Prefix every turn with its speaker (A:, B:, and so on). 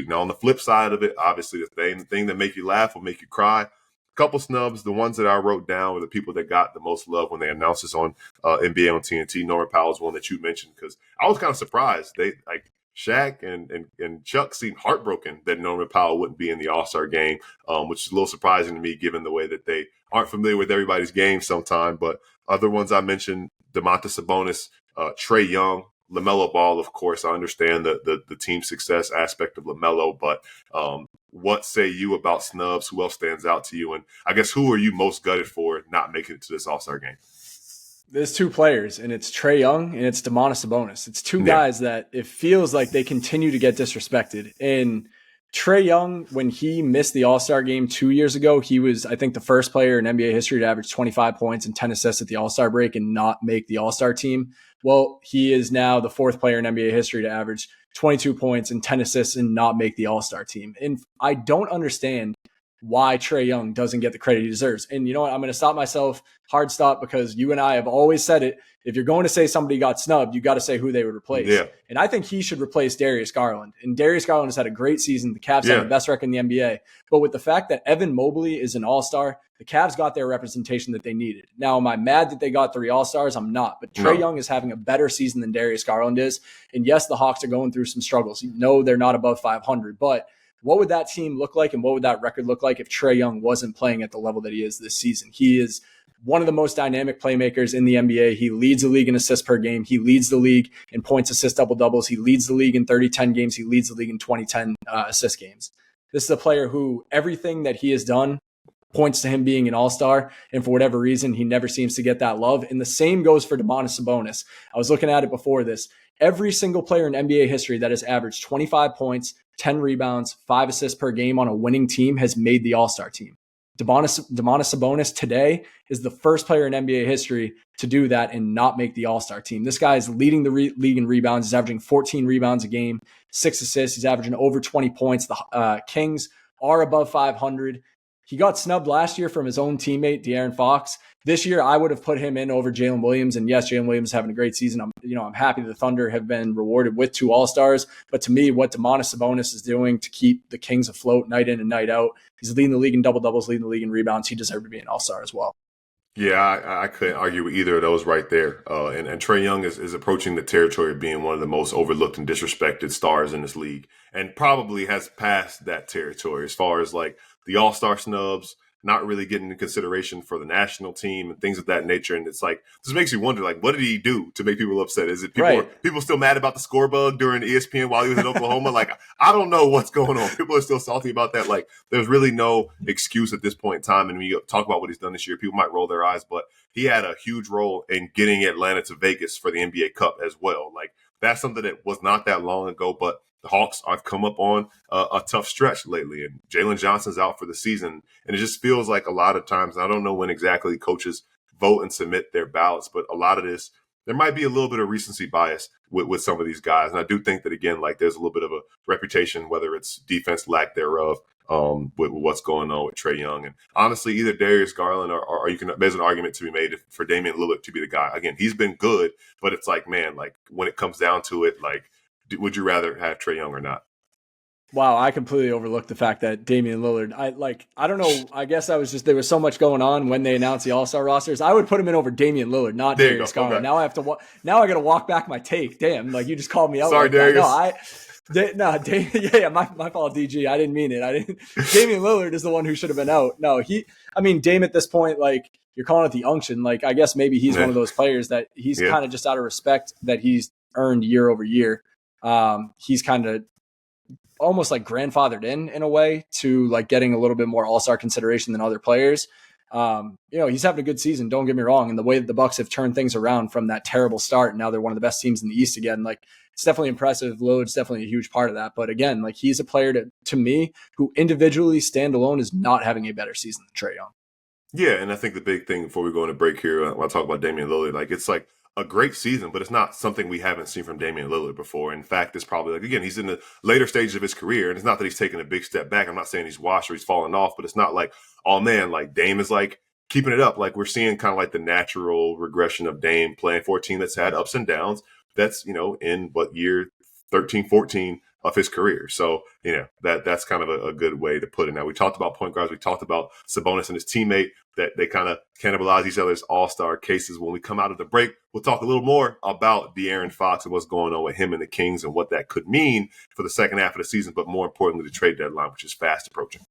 A: league. Now, on the flip side of it, obviously, the thing that make you laugh will make you cry. Couple snubs. The ones that I wrote down were the people that got the most love when they announced this on NBA on TNT. Norman Powell's one that you mentioned, because I was kind of surprised. They like Shaq and Chuck seemed heartbroken that Norman Powell wouldn't be in the All-Star game, which is a little surprising to me given the way that they aren't familiar with everybody's game sometime. But other ones I mentioned, Domantas Sabonis, Trae Young, LaMelo Ball, of course. I understand the team success aspect of LaMelo, but what say you about snubs? Who else stands out to you? And I guess who are you most gutted for not making it to this All-Star game?
B: There's two players, and it's Trae Young and it's Domantas Sabonis. It's two guys that it feels like they continue to get disrespected. And Trae Young, when he missed the All-Star game 2 years ago, he was, I think, the first player in NBA history to average 25 points and 10 assists at the All-Star break and not make the All-Star team. Well, he is now the fourth player in NBA history to average 22 points and 10 assists and not make the All-Star team. And I don't understand why Trae Young doesn't get the credit he deserves. And you know what? I'm going to stop myself, hard stop, because you and I have always said it. If you're going to say somebody got snubbed, you got to say who they would replace. Yeah. And I think he should replace Darius Garland. And Darius Garland has had a great season. The Cavs have the best record in the NBA. But with the fact that Evan Mobley is an all-star, the Cavs got their representation that they needed. Now, am I mad that they got 3 all-stars? I'm not. But Trae Young is having a better season than Darius Garland is. And yes, the Hawks are going through some struggles. No, they're not above 500. But what would that team look like and what would that record look like if Trae Young wasn't playing at the level that he is this season? He is one of the most dynamic playmakers in the NBA. He leads the league in assists per game. He leads the league in points, assists, double-doubles. He leads the league in 30-10 games. He leads the league in 20-10 assist games. This is a player who everything that he has done points to him being an all-star, and for whatever reason, he never seems to get that love. And the same goes for Domantas Sabonis. I was looking at it before this. Every single player in NBA history that has averaged 25 points, 10 rebounds, 5 assists per game on a winning team has made the All-Star team. Domantas Sabonis today is the first player in NBA history to do that and not make the All-Star team. This guy is leading the league in rebounds. He's averaging 14 rebounds a game, 6 assists. He's averaging over 20 points. The Kings are above 500. He got snubbed last year from his own teammate, De'Aaron Fox. This year, I would have put him in over Jalen Williams. And yes, Jalen Williams is having a great season. I'm happy the Thunder have been rewarded with 2 All-Stars. But to me, what Domantas Sabonis is doing to keep the Kings afloat night in and night out, he's leading the league in double-doubles, leading the league in rebounds. He deserved to be an All-Star as well.
A: Yeah, I couldn't argue with either of those right there. And Trae Young is approaching the territory of being one of the most overlooked and disrespected stars in this league, and probably has passed that territory as far as like the All-Star snubs, not really getting into consideration for the national team and things of that nature. And it's like, this makes you wonder, like, what did he do to make people upset? Is it people still mad about the score bug during ESPN while he was in Oklahoma? Like, I don't know what's going on. People are still salty about that. Like, there's really no excuse at this point in time. And when you talk about what he's done this year, people might roll their eyes, but he had a huge role in getting Atlanta to Vegas for the NBA Cup as well. Like, that's something that was not that long ago, but the Hawks have come up on a tough stretch lately, and Jalen Johnson's out for the season. And it just feels like a lot of times, I don't know when exactly coaches vote and submit their ballots, but a lot of this, there might be a little bit of recency bias with some of these guys. And I do think that, again, like there's a little bit of a reputation, whether it's defense, lack thereof, with what's going on with Trae Young. And honestly, either Darius Garland or there's an argument to be made for Damian Lillard to be the guy. Again, he's been good, but it's like, man, like when it comes down to it, like, would you rather have Trae Young or not?
B: Wow, I completely overlooked the fact that Damian Lillard, I don't know, I guess there was so much going on when they announced the All-Star rosters. I would put him in over Damian Lillard, not Darius Garland. Okay. Now I got to walk back my take. Damn, like you just called me out.
A: Sorry,
B: like
A: Darius.
B: My fault, DG. I didn't mean it. Damian Lillard is the one who should have been out. No, Dame at this point, like you're calling it the unction. Like I guess maybe he's one of those players that he's kind of just out of respect that he's earned year over year. He's kind of almost like grandfathered in a way to like getting a little bit more all-star consideration than other players. He's having a good season. Don't get me wrong. And the way that the Bucks have turned things around from that terrible start, and now they're one of the best teams in the East again. Like it's definitely impressive. Lillard's definitely a huge part of that. But again, like he's a player to me who individually standalone is not having a better season than Trae Young.
A: Yeah. And I think the big thing before we go on a break here, when I talk about Damian Lillard, like it's like a great season, but it's not something we haven't seen from Damian Lillard before. In fact, it's probably like, again, he's in the later stages of his career, and it's not that he's taking a big step back. I'm not saying he's washed or he's fallen off, but it's not like, oh man, like Dame is like keeping it up. Like we're seeing kind of like the natural regression of Dame playing for a team that's had ups and downs. That's, in what year 13, 14 of his career. So, that's kind of a good way to put it. Now, we talked about point guards. We talked about Sabonis and his teammate, that they kind of cannibalize each other's all-star cases. When we come out of the break, we'll talk a little more about De'Aaron Fox and what's going on with him and the Kings and what that could mean for the second half of the season, but more importantly, the trade deadline, which is fast approaching.